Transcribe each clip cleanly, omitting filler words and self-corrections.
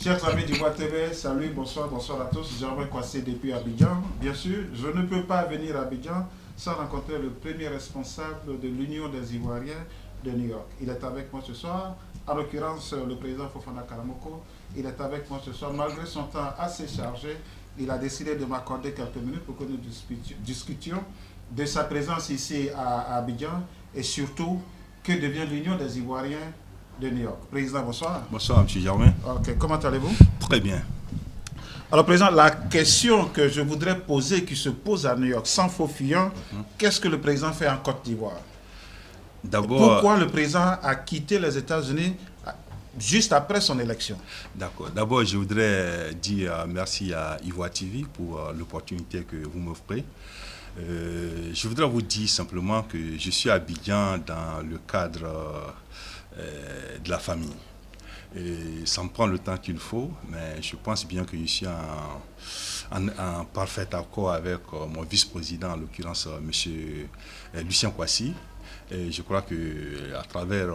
Chers amis du Bois TV, salut, bonsoir, bonsoir à tous. Germain Kwasi depuis Abidjan. Bien sûr, je ne peux pas venir à Abidjan sans rencontrer le premier responsable de l'Union des Ivoiriens de New York. Il est avec moi ce soir, en l'occurrence le président Fofana Karamoko. Il est avec moi ce soir, malgré son temps assez chargé. Il a décidé de m'accorder quelques minutes pour que nous discutions de sa présence ici à Abidjan et surtout, que devient l'Union des Ivoiriens de New York. Président, bonsoir. Bonsoir, M. Germain. Ok, comment allez-vous? Très bien. Alors, Président, la question que je voudrais poser, qui se pose à New York, sans faux fuyant, qu'est-ce que le président fait en Côte d'Ivoire? D'abord, pourquoi le président a quitté les États-Unis juste après son élection? D'accord. D'abord, je voudrais dire merci à Ivoire TV pour l'opportunité que vous m'offrez. Je voudrais vous dire simplement que je suis à Abidjan dans le cadre de la famille. Et ça me prend le temps qu'il faut, mais je pense bien que je suis en parfait accord avec mon vice-président, en l'occurrence M. Lucien Kwasi. Et je crois qu'à travers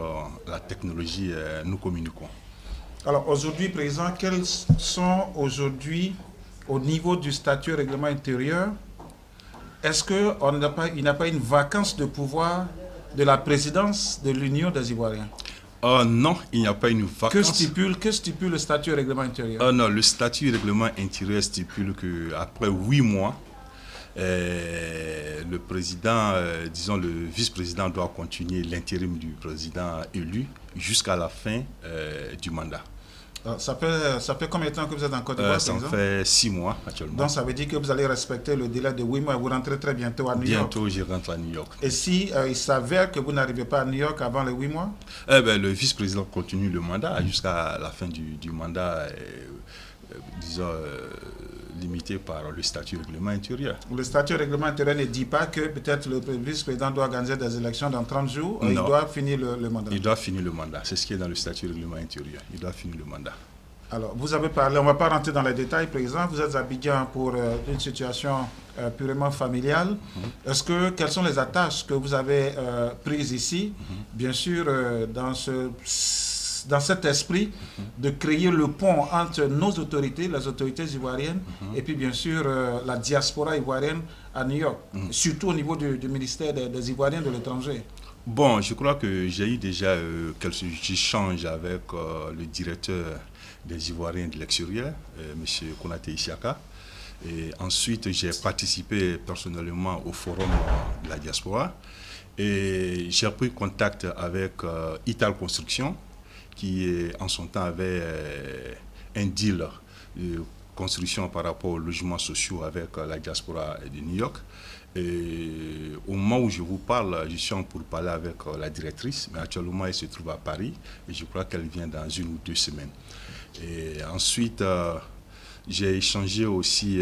la technologie, nous communiquons. Alors aujourd'hui, Président, quels sont aujourd'hui, au niveau du statut règlement intérieur, est-ce qu'il n'y a pas une vacance de pouvoir de la présidence de l'Union des Ivoiriens? Non, il n'y a pas une vacance. Que stipule le statut règlement intérieur? Non, le statut règlement intérieur stipule qu'après 8 mois, le président, disons le vice-président doit continuer l'intérim du président élu jusqu'à la fin du mandat. Ça fait combien de temps que vous êtes en Côte d'Ivoire? Ça fait 6 mois actuellement. Donc ça veut dire que vous allez respecter le délai de 8 mois. Vous rentrez très bientôt à New York. Bientôt, je rentre à New York. Et si il s'avère que vous n'arrivez pas à New York avant les 8 mois? Le vice-président continue le mandat jusqu'à la fin du mandat, disons, limité par le statut règlement intérieur. Le statut règlement intérieur ne dit pas que peut-être le vice-président doit organiser des élections dans 30 jours. Il doit finir le mandat. Il doit finir le mandat. C'est ce qui est dans le statut règlement intérieur. Il doit finir le mandat. Alors, vous avez parlé, on ne va pas rentrer dans les détails, Président. Vous êtes à Abidjan pour une situation purement familiale. Quelles sont les attaches que vous avez prises ici? Bien sûr, dans cet esprit de créer le pont entre nos autorités, les autorités ivoiriennes, et puis bien sûr la diaspora ivoirienne à New York, surtout au niveau du ministère des Ivoiriens de l'étranger. Bon, je crois que j'ai eu déjà quelques échanges avec le directeur des Ivoiriens de l'extérieur, M. Konaté Isiaka. Et ensuite, j'ai participé personnellement au forum de la diaspora. Et j'ai pris contact avec Ital Construction, qui en son temps avait un deal de construction par rapport aux logements sociaux avec la diaspora de New York. Et au moment où je vous parle, je suis en pour parler avec la directrice, mais actuellement elle se trouve à Paris et je crois qu'elle vient dans 1 ou 2 semaines. Et ensuite, j'ai échangé aussi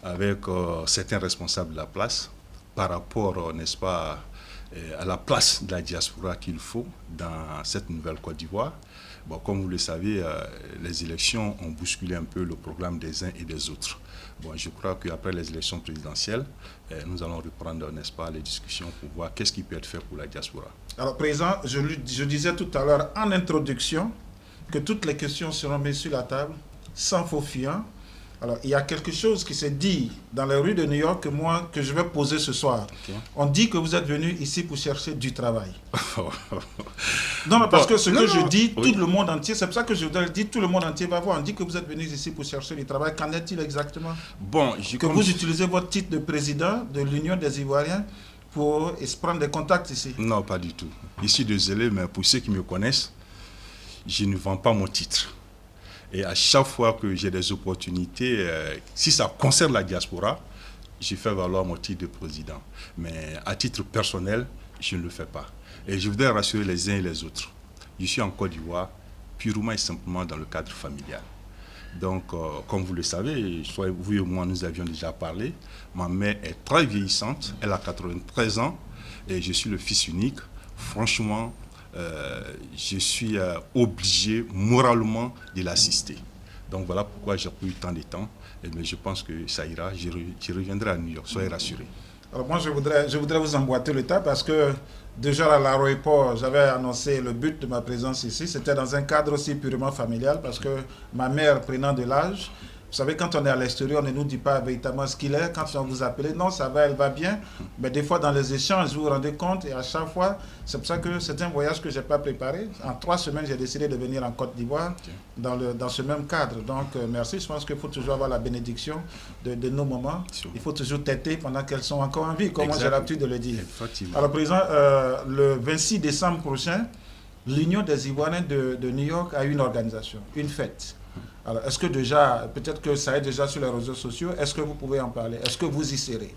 avec certains responsables de la place par rapport, n'est-ce pas, à la place de la diaspora qu'il faut dans cette nouvelle Côte d'Ivoire. Bon, comme vous le savez, les élections ont bousculé un peu le programme des uns et des autres. Bon, je crois qu'après les élections présidentielles, nous allons reprendre, n'est-ce pas, les discussions pour voir qu'est-ce qui peut être fait pour la diaspora. Alors, Président, je disais tout à l'heure en introduction que toutes les questions seront mises sur la table, sans faux fuyant. Alors, il y a quelque chose qui s'est dit dans les rues de New York que je vais poser ce soir. Okay. On dit que vous êtes venu ici pour chercher du travail. Non, mais parce que ce que je dis, tout le monde entier, c'est pour ça que je voudrais dire, tout le monde entier va voir. On dit que vous êtes venu ici pour chercher du travail. Qu'en est-il exactement? Bon, vous utilisez votre titre de président de l'Union des Ivoiriens pour se prendre des contacts ici? Non, pas du tout. Je suis désolé, mais pour ceux qui me connaissent, je ne vends pas mon titre. Et à chaque fois que j'ai des opportunités, si ça concerne la diaspora, je fais valoir mon titre de président. Mais à titre personnel, je ne le fais pas. Et je voudrais rassurer les uns et les autres. Je suis en Côte d'Ivoire purement et simplement dans le cadre familial. Donc, comme vous le savez, soit vous et moi, nous avions déjà parlé. Ma mère est très vieillissante, elle a 93 ans et je suis le fils unique. Franchement, je suis obligé moralement de l'assister. Donc voilà pourquoi j'ai pris tant de temps. Mais je pense que ça ira. Je reviendrai à New York, soyez rassurés. Alors moi, je voudrais vous emboîter le tas parce que déjà à l'aéroport, j'avais annoncé le but de ma présence ici. C'était dans un cadre aussi purement familial parce que ma mère prenant de l'âge, vous savez, quand on est à l'extérieur, on ne nous dit pas véritablement ce qu'il est. Quand on vous appelle, non, ça va, elle va bien. Mais des fois, dans les échanges, vous vous rendez compte et à chaque fois, c'est pour ça que c'est un voyage que je n'ai pas préparé. En 3 semaines, j'ai décidé de venir en Côte d'Ivoire dans ce même cadre. Donc, merci. Je pense qu'il faut toujours avoir la bénédiction de nos moments. Il faut toujours têter pendant qu'elles sont encore en vie, comme moi j'ai l'habitude de le dire. Effectivement. Alors, président, le 26 décembre prochain, l'Union des Ivoiriens de New York a une organisation, une fête. Alors, est-ce que déjà, peut-être que ça est déjà sur les réseaux sociaux, est-ce que vous pouvez en parler? Est-ce que vous y serez?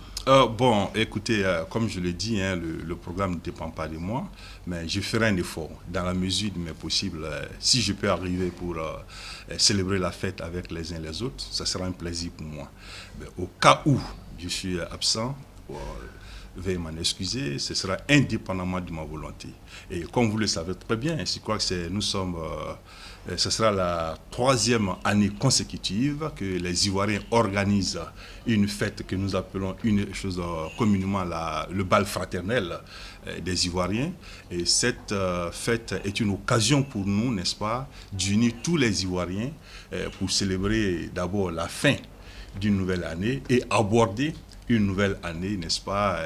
Bon, écoutez, comme je l'ai dit, hein, le programme ne dépend pas de moi, mais je ferai un effort dans la mesure de mes possibles. Si je peux arriver pour célébrer la fête avec les uns et les autres, ça sera un plaisir pour moi. Mais au cas où je suis absent, veuillez m'en excuser, ce sera indépendamment de ma volonté. Et comme vous le savez très bien, je crois que nous sommes... ce sera la 3e année consécutive que les Ivoiriens organisent une fête que nous appelons une chose communément le bal fraternel des Ivoiriens. Et cette fête est une occasion pour nous, n'est-ce pas, d'unir tous les Ivoiriens pour célébrer d'abord la fin d'une nouvelle année et aborder une nouvelle année, n'est-ce pas,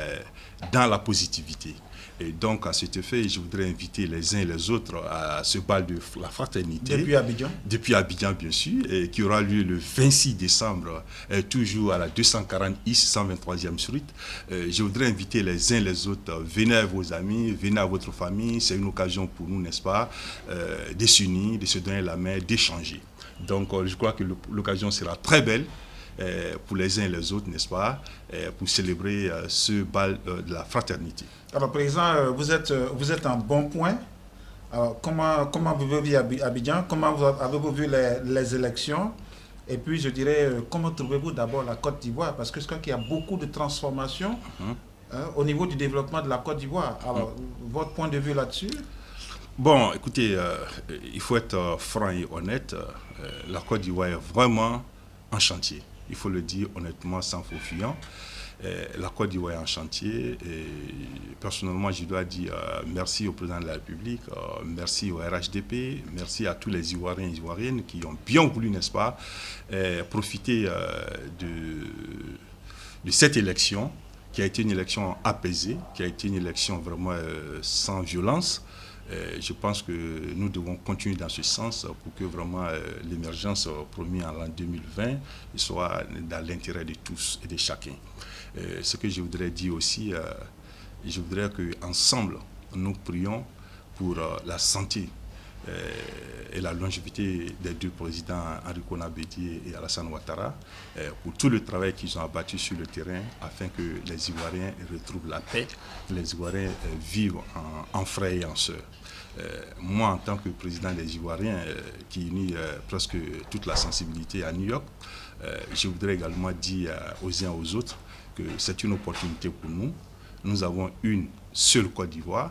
dans la positivité. Et donc, à cet effet, je voudrais inviter les uns et les autres à ce bal de la fraternité. Depuis Abidjan? Depuis Abidjan, bien sûr, et qui aura lieu le 26 décembre, toujours à la 240 East 123e Street. Je voudrais inviter les uns et les autres, venez à vos amis, venez à votre famille. C'est une occasion pour nous, n'est-ce pas, de s'unir, de se donner la main, d'échanger. Donc, je crois que l'occasion sera très belle pour les uns et les autres, n'est-ce pas, pour célébrer ce bal de la fraternité. Alors, président, vous êtes en bon point. Alors, comment vous vu Abidjan? Comment avez-vous vu les élections? Et puis, je dirais, comment trouvez-vous d'abord la Côte d'Ivoire? Parce que je crois qu'il y a beaucoup de transformations au niveau du développement de la Côte d'Ivoire. Alors, votre point de vue là-dessus? Bon, écoutez, il faut être franc et honnête. La Côte d'Ivoire est vraiment en chantier. Il faut le dire honnêtement, sans faux fuyant. La Côte d'Ivoire est en chantier et personnellement, je dois dire merci au président de la République, merci au RHDP, merci à tous les Ivoiriens et Ivoiriennes qui ont bien voulu, n'est-ce pas, profiter de cette élection qui a été une élection apaisée, qui a été une élection vraiment sans violence. Je pense que nous devons continuer dans ce sens pour que vraiment l'émergence promise en l'an 2020 soit dans l'intérêt de tous et de chacun. Ce que je voudrais dire aussi, je voudrais qu'ensemble, nous prions pour la santé et la longévité des deux présidents, Henri Konan Bédié et Alassane Ouattara, pour tout le travail qu'ils ont abattu sur le terrain afin que les Ivoiriens retrouvent la paix, que les Ivoiriens vivent en frères et en sœurs. Moi, en tant que président des Ivoiriens, qui unit presque toute la sensibilité à New York, je voudrais également dire aux uns et aux autres que c'est une opportunité pour nous. Nous avons une seule Côte d'Ivoire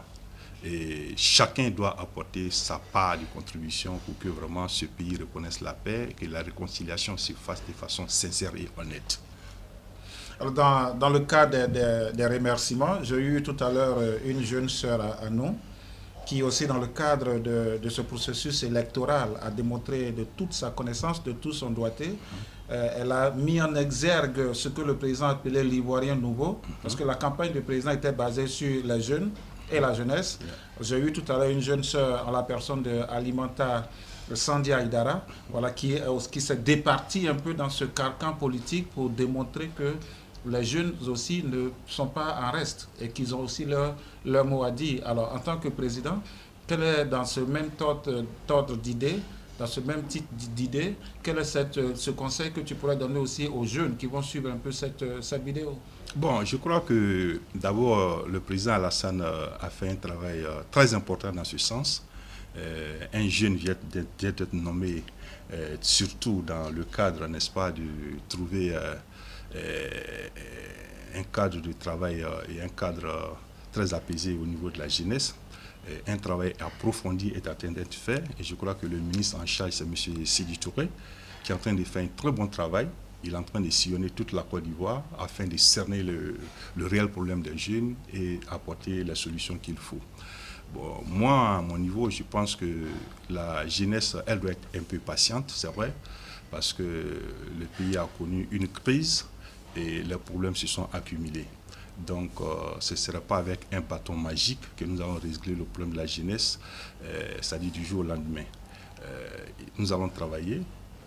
et chacun doit apporter sa part de contribution pour que vraiment ce pays reconnaisse la paix et que la réconciliation se fasse de façon sincère et honnête. Alors dans le cas des remerciements, j'ai eu tout à l'heure une jeune sœur à nous qui aussi dans le cadre de ce processus électoral a démontré de toute sa connaissance, de tout son doigté. Elle a mis en exergue ce que le président appelait l'Ivoirien nouveau, parce que la campagne du président était basée sur les jeunes et la jeunesse. J'ai eu tout à l'heure une jeune sœur en la personne de Alimenta Sandia Aïdara, voilà, qui s'est départie un peu dans ce carcan politique pour démontrer que les jeunes aussi ne sont pas en reste et qu'ils ont aussi leur mot à dire. Alors, en tant que président, quel est dans ce même ordre d'idées, dans ce même type d'idées, quel est ce conseil que tu pourrais donner aussi aux jeunes qui vont suivre un peu cette vidéo? Bon, je crois que d'abord, le président Alassane a fait un travail très important dans ce sens. Un jeune vient d'être nommé, surtout dans le cadre, n'est-ce pas, de trouver un cadre de travail et un cadre très apaisé au niveau de la jeunesse. Un travail approfondi est en train d'être fait et je crois que le ministre en charge, c'est M. Sidi Touré, qui est en train de faire un très bon travail il est en train de sillonner toute la Côte d'Ivoire afin de cerner le réel problème des jeunes et apporter la solution qu'il faut. Bon, moi, à mon niveau, je pense que la jeunesse, elle doit être un peu patiente, c'est vrai, parce que le pays a connu une crise et les problèmes se sont accumulés. Donc, ce ne sera pas avec un bâton magique que nous allons régler le problème de la jeunesse, c'est-à-dire du jour au lendemain. Nous allons travailler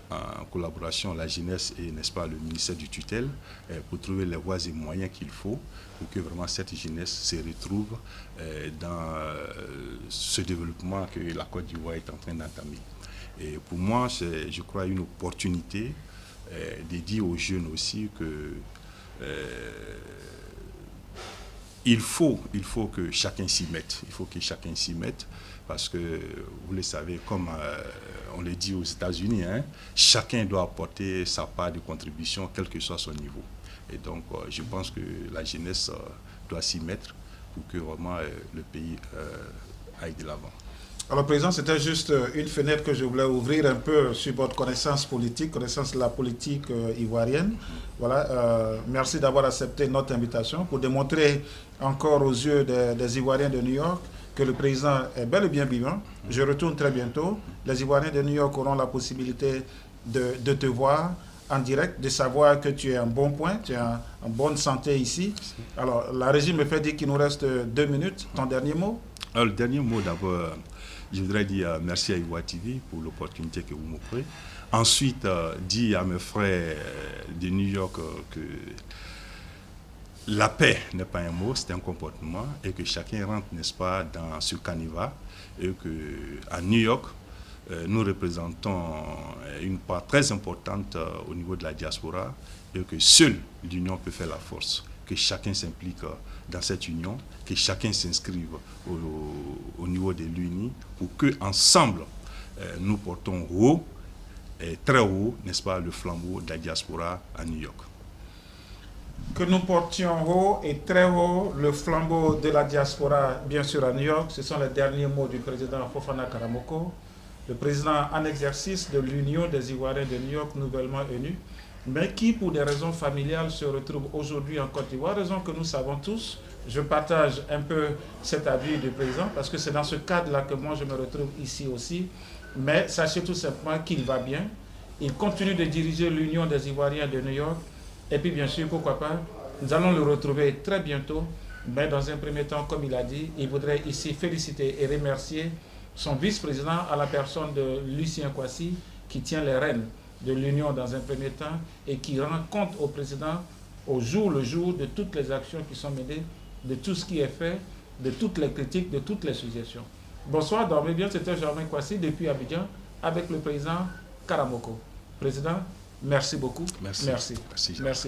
en collaboration la jeunesse et, n'est-ce pas, le ministère du tutelle pour trouver les voies et moyens qu'il faut pour que vraiment cette jeunesse se retrouve dans ce développement que la Côte d'Ivoire est en train d'entamer. Et pour moi, c'est, je crois, une opportunité de dire aux jeunes aussi que il faut que chacun s'y mette. Il faut que chacun s'y mette parce que, vous le savez, comme on le dit aux États-Unis, hein, chacun doit apporter sa part de contribution, quel que soit son niveau. Et donc, je pense que la jeunesse doit s'y mettre pour que vraiment le pays aille de l'avant. Alors, Président, c'était juste une fenêtre que je voulais ouvrir un peu sur votre connaissance politique, connaissance de la politique ivoirienne. Voilà, merci d'avoir accepté notre invitation pour démontrer encore aux yeux des Ivoiriens de New York que le président est bel et bien vivant. Je retourne très bientôt. Les Ivoiriens de New York auront la possibilité de te voir en direct, de savoir que tu es en bon point, tu es en bonne santé ici. Alors, la régie me fait dire qu'il nous reste 2 minutes. Ton dernier mot? Alors, le dernier mot, d'abord, je voudrais dire merci à Ivoire TV pour l'opportunité que vous m'offrez. Ensuite, dire à mes frères de New York que la paix n'est pas un mot, c'est un comportement et que chacun rentre, n'est-ce pas, dans ce canevas et qu'à New York, nous représentons une part très importante au niveau de la diaspora et que seule l'union peut faire la force, que chacun s'implique dans cette union, que chacun s'inscrive au niveau de l'UNI pour qu'ensemble, nous portons haut, et très haut, n'est-ce pas, le flambeau de la diaspora à New York. Que nous portions haut et très haut le flambeau de la diaspora, bien sûr, à New York. Ce sont les derniers mots du président Fofana Karamoko, le président en exercice de l'Union des Ivoiriens de New York, nouvellement élu, mais qui, pour des raisons familiales, se retrouve aujourd'hui en Côte d'Ivoire, raison que nous savons tous. Je partage un peu cet avis du président, parce que c'est dans ce cadre-là que moi je me retrouve ici aussi. Mais sachez tout simplement qu'il va bien. Il continue de diriger l'Union des Ivoiriens de New York. Et puis, bien sûr, pourquoi pas, nous allons le retrouver très bientôt. Mais dans un premier temps, comme il a dit, il voudrait ici féliciter et remercier son vice-président à la personne de Lucien Kouassi, qui tient les rênes de l'Union dans un premier temps et qui rend compte au président au jour le jour de toutes les actions qui sont menées, de tout ce qui est fait, de toutes les critiques, de toutes les suggestions. Bonsoir, dormez bien, c'était Germain Kouassi depuis Abidjan avec le président Karamoko. Président, merci beaucoup. Merci. Merci. Merci. Merci.